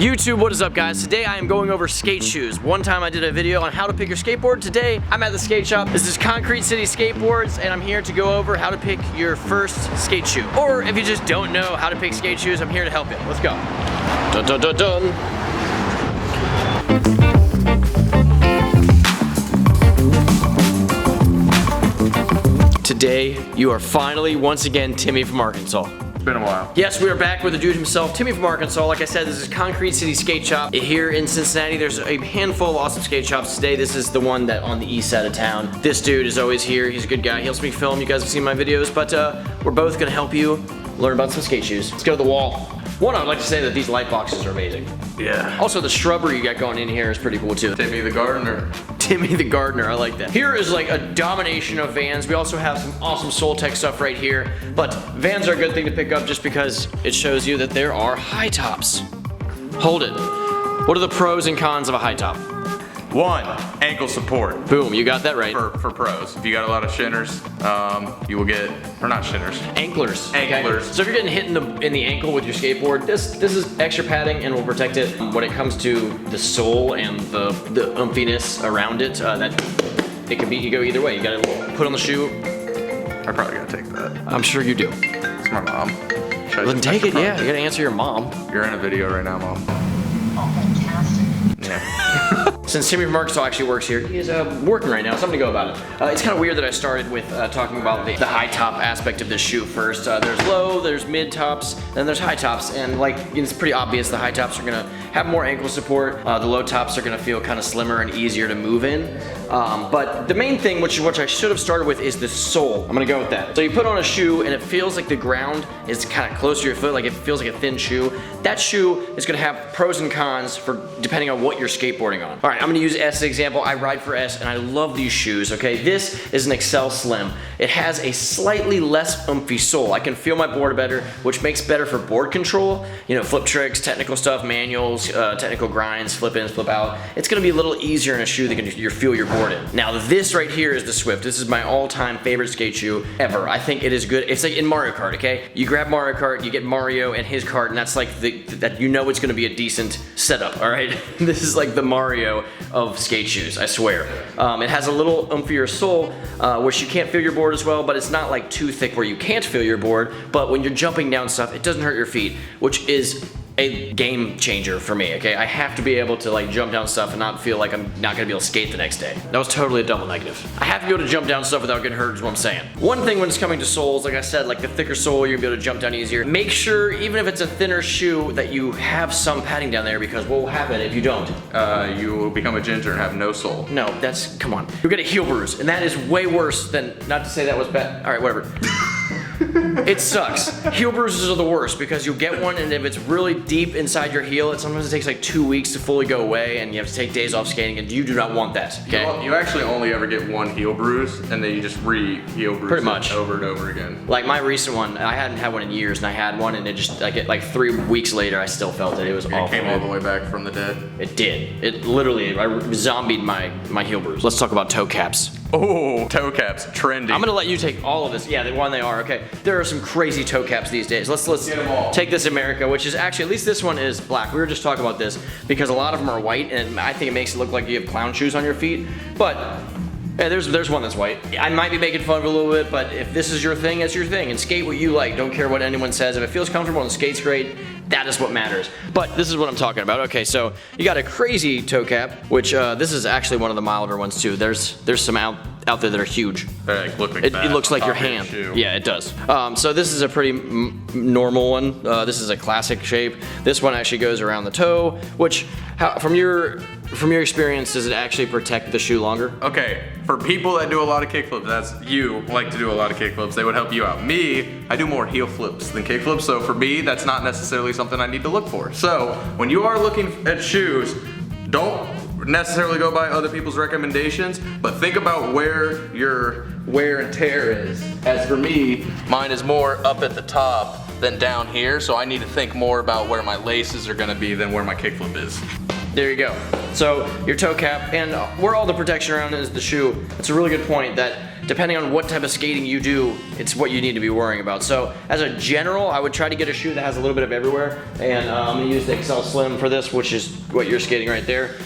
YouTube, what is up guys? Today I am going over skate shoes. One time I did a video on how to pick your skateboard. Today I'm at the skate shop. This is Konkrete City Skateboards and I'm here to go over how to pick your first skate shoe. Or if you just don't know how to pick skate shoes, I'm here to help you. Let's go. Dun dun dun dun. Today you are finally, once again, Timmy from Arkansas. It's been a while. Yes, we are back with the dude himself, Timmy from Arkansas. Like I said, this is Konkrete City Skate Shop. Here in Cincinnati, there's a handful of awesome skate shops. Today, this is the one that on the east side of town. This dude is always here. He's a good guy. He helps me film. You guys have seen my videos, but we're both gonna help you learn about some skate shoes. Let's go to the wall. One, I'd like to say that these light boxes are amazing. Yeah. Also, the shrubbery you got going in here is pretty cool too. Timmy the gardener. Timmy the gardener, I like that. Here is like a domination of Vans. We also have some awesome Soul Tech stuff right here, but Vans are a good thing to pick up just because it shows you that there are high tops. Hold it. What are the pros and cons of a high top? One, ankle support. Boom, you got that right. For pros. If you got a lot of shinners, you will get, or not shinners. Anklers. Anklers. Okay? So if you're getting hit in the ankle with your skateboard, this is extra padding and will protect it. When it comes to the sole and the umphiness around it, that it can be, you go either way. You gotta put on the shoe. I probably gotta take that. I'm sure you do. It's my mom. Then take it, yeah. You gotta answer your mom. You're in a video right now, Mom. Oh, fantastic. Yeah. Since Timmy from Arkansas actually works here, he is working right now, so I'm gonna go about it. It's kind of weird that I started with talking about the high top aspect of this shoe first. There's low, there's mid tops, then there's high tops, and like it's pretty obvious the high tops are gonna have more ankle support. The low tops are gonna feel kind of slimmer and easier to move in. But the main thing, which I should have started with, is the sole. I'm gonna go with that. So you put on a shoe and it feels like the ground is kind of close to your foot, like it feels like a thin shoe. That shoe is gonna have pros and cons for depending on what you're skateboarding on. All right, I'm gonna use S as an example. I ride for S and I love these shoes, okay? This is an Excel Slim. It has a slightly less umphy sole. I can feel my board better, which makes better for board control. You know, flip tricks, technical stuff, manuals, technical grinds, flip ins, flip out. It's gonna be a little easier in a shoe that can feel your board in. Now this right here is the Swift. This is my all-time favorite skate shoe ever. I think it is good. It's like in Mario Kart, okay? You grab Mario Kart, you get Mario and his cart, and that's like that you know it's gonna be a decent setup, all right? This is like the Mario of skate shoes, I swear. It has a little umphier sole, which you can't feel your board as well, but it's not like too thick where you can't feel your board, but when you're jumping down stuff, it doesn't hurt your feet, which is a game changer for me, okay? I have to be able to like jump down stuff and not feel like I'm not gonna be able to skate the next day. That was totally a double negative. I have to be able to jump down stuff without getting hurt is what I'm saying. One thing when it's coming to soles, like I said, like the thicker sole, you're gonna be able to jump down easier. Make sure, even if it's a thinner shoe, that you have some padding down there because what will happen if you don't? You will become a ginger and have no sole. No, that's, come on. You'll get a heel bruise, and that is way worse than, not to say that was bad. All right, whatever. It sucks. Heel bruises are the worst because you'll get one and if it's really deep inside your heel, sometimes it takes like 2 weeks to fully go away and you have to take days off skating and you do not want that, okay? You actually only ever get one heel bruise and then you just heel bruise pretty much it over and over again. Like my recent one, I hadn't had one in years and I had one and it just, like 3 weeks later, I still felt it. It was awful. It came all the way back from the dead. It did. It literally, I zombied my heel bruise. Let's talk about toe caps. Oh, toe caps, trendy. I'm gonna let you take all of this. Yeah, they are, okay. There are some crazy toe caps these days. Let's get them all. take this America, which is actually, at least this one is black. We were just talking about this because a lot of them are white and I think it makes it look like you have clown shoes on your feet. But yeah, there's one that's white. I might be making fun of it a little bit, but if this is your thing, it's your thing. And skate what you like. Don't care what anyone says. If it feels comfortable and skate's great, that is what matters. But this is what I'm talking about. Okay, so you got a crazy toe cap, which this is actually one of the milder ones too. There's some out there that are huge. Like, look like it looks like your hand. Yeah, it does. So this is a pretty normal one. This is a classic shape. This one actually goes around the toe, which from your experience, does it actually protect the shoe longer? Okay, for people that do a lot of kickflips, that's you like to do a lot of kickflips, they would help you out. Me, I do more heel flips than kickflips, so for me, that's not necessarily something I need to look for. So when you are looking at shoes, don't necessarily go by other people's recommendations, but think about where your wear and tear is. As for me, mine is more up at the top than down here, so I need to think more about where my laces are gonna be than where my kickflip is. There you go. So your toe cap and where all the protection around is the shoe. It's a really good point that depending on what type of skating you do, it's what you need to be worrying about. So as a general, I would try to get a shoe that has a little bit of everywhere. And I'm gonna use the XL Slim for this, which is what you're skating right there.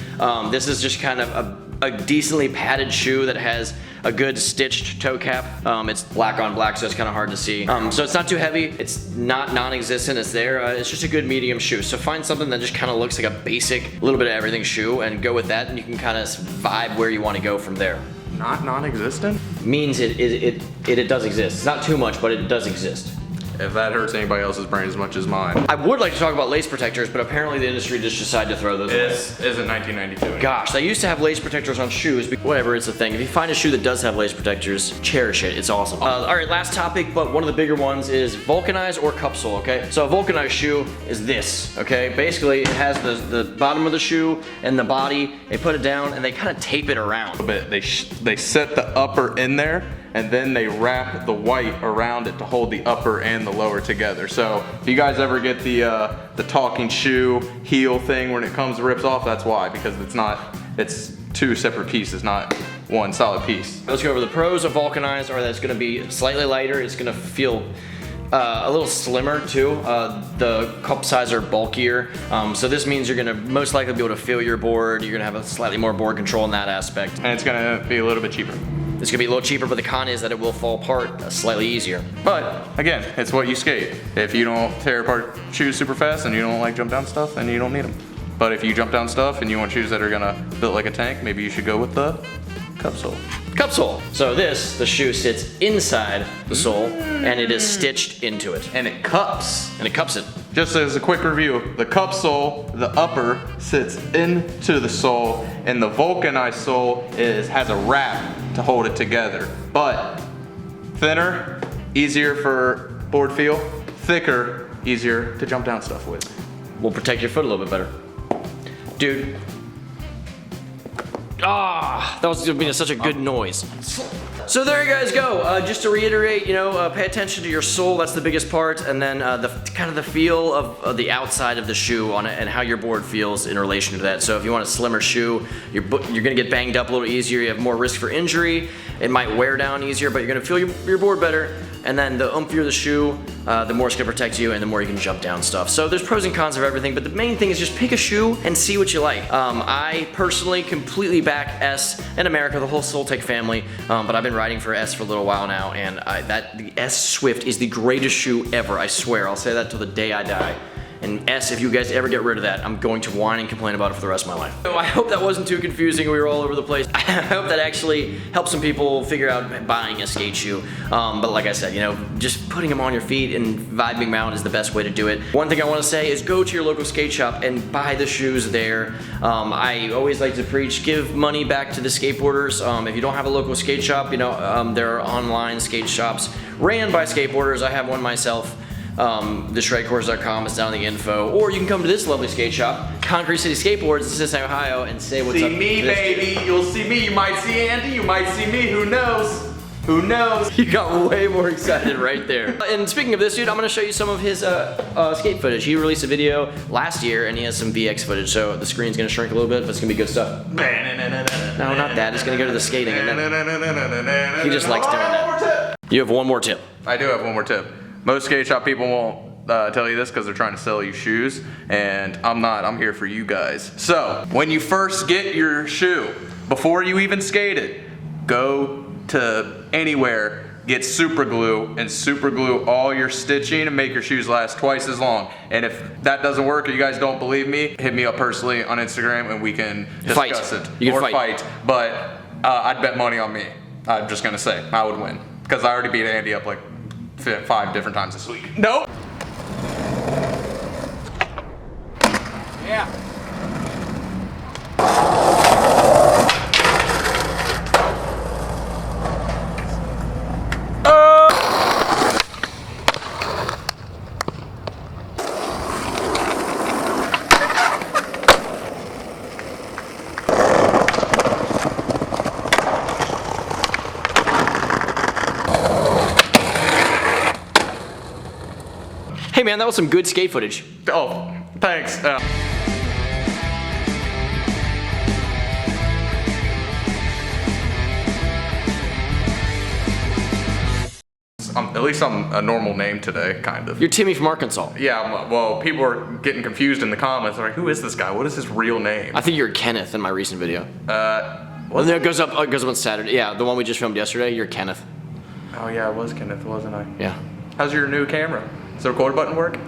This is just kind of a decently padded shoe that has a good stitched toe cap. It's black on black, so it's kind of hard to see. So it's not too heavy. It's not non-existent. It's there. It's just a good medium shoe. So find something that just kind of looks like a basic, little bit of everything shoe, and go with that, and you can kind of vibe where you want to go from there. Not non-existent? Means it does exist. It's not too much, but it does exist. If that hurts anybody else's brain as much as mine. I would like to talk about lace protectors, but apparently the industry just decided to throw those away. This isn't 1992. Gosh, they used to have lace protectors on shoes, but whatever, it's a thing. If you find a shoe that does have lace protectors, cherish it, it's awesome. All right, last topic, but one of the bigger ones is vulcanized or cup sole, okay? So a vulcanized shoe is this, okay? Basically, it has the bottom of the shoe and the body, they put it down and they kind of tape it around. They set the upper in there, and then they wrap the white around it to hold the upper and the lower together. So if you guys ever get the talking shoe heel thing when it rips off, that's why, because it's two separate pieces, not one solid piece. Let's go over the pros of vulcanized are that it's gonna be slightly lighter, it's gonna feel a little slimmer too. The cup size are bulkier, so this means you're gonna most likely be able to feel your board, you're gonna have a slightly more board control in that aspect. And it's gonna be a little bit cheaper. It's gonna be a little cheaper, but the con is that it will fall apart slightly easier. But again, it's what you skate. If you don't tear apart shoes super fast and you don't like jump down stuff, then you don't need them. But if you jump down stuff and you want shoes that are gonna build like a tank, maybe you should go with the cup sole. Cup sole. So the shoe sits inside the sole and it is stitched into it. And it cups. And it cups it. Just as a quick review, the cup sole, the upper sits into the sole, and the vulcanized sole has a wrap to hold it together. But thinner, easier for board feel, thicker, easier to jump down stuff with. Will protect your foot a little bit better. Dude. Ah, that was being such a good noise. So there you guys go. Just to reiterate, pay attention to your sole. That's the biggest part, and then the kind of the feel of the outside of the shoe on it and how your board feels in relation to that. So if you want a slimmer shoe, you're gonna get banged up a little easier. You have more risk for injury. It might wear down easier, but you're gonna feel your board better. And then the oomphier the shoe, the more it's gonna protect you and the more you can jump down stuff. So there's pros and cons of everything, but the main thing is just pick a shoe and see what you like. I personally completely back S in America, the whole Soltec family, but I've been riding for S for a little while now, and the S Swift is the greatest shoe ever, I swear. I'll say that till the day I die. And S, if you guys ever get rid of that, I'm going to whine and complain about it for the rest of my life. So I hope that wasn't too confusing. We were all over the place. I hope that actually helps some people figure out buying a skate shoe. But like I said, just putting them on your feet and vibing them out is the best way to do it. One thing I want to say is go to your local skate shop and buy the shoes there. I always like to preach, give money back to the skateboarders. If you don't have a local skate shop, there are online skate shops ran by skateboarders. I have one myself. TheShredCourse.com is down in the info, or you can come to this lovely skate shop, Konkrete City Skateboards in Cincinnati, Ohio, and say what's up. See me, baby. You'll see me. You might see Andy. You might see me. Who knows? Who knows? You got way more excited right there. And speaking of this dude, I'm gonna show you some of his skate footage. He released a video last year, and he has some VX footage, so the screen's gonna shrink a little bit, but it's gonna be good stuff. No, not that. It's gonna go to the skating. And he just likes doing that. You have one more tip. I do have one more tip. Most skate shop people won't tell you this because they're trying to sell you shoes, and I'm not. I'm here for you guys. So when you first get your shoe, before you even skate it, go to anywhere, get super glue, and super glue all your stitching and make your shoes last twice as long. And if that doesn't work or you guys don't believe me, hit me up personally on Instagram and we can discuss it. You can fight. But I'd bet money on me. I'm just gonna say I would win because I already beat Andy up like 5 different times this week. Nope. Yeah. Hey man, that was some good skate footage. Oh, thanks. at least I'm a normal name today, kind of. You're Timmy from Arkansas. Yeah, well, people are getting confused in the comments. They're like, who is this guy? What is his real name? I think you're Kenneth in my recent video. What? And then it goes up on Saturday. Yeah, the one we just filmed yesterday, you're Kenneth. Oh yeah, I was Kenneth, wasn't I? Yeah. How's your new camera? Does the record button work?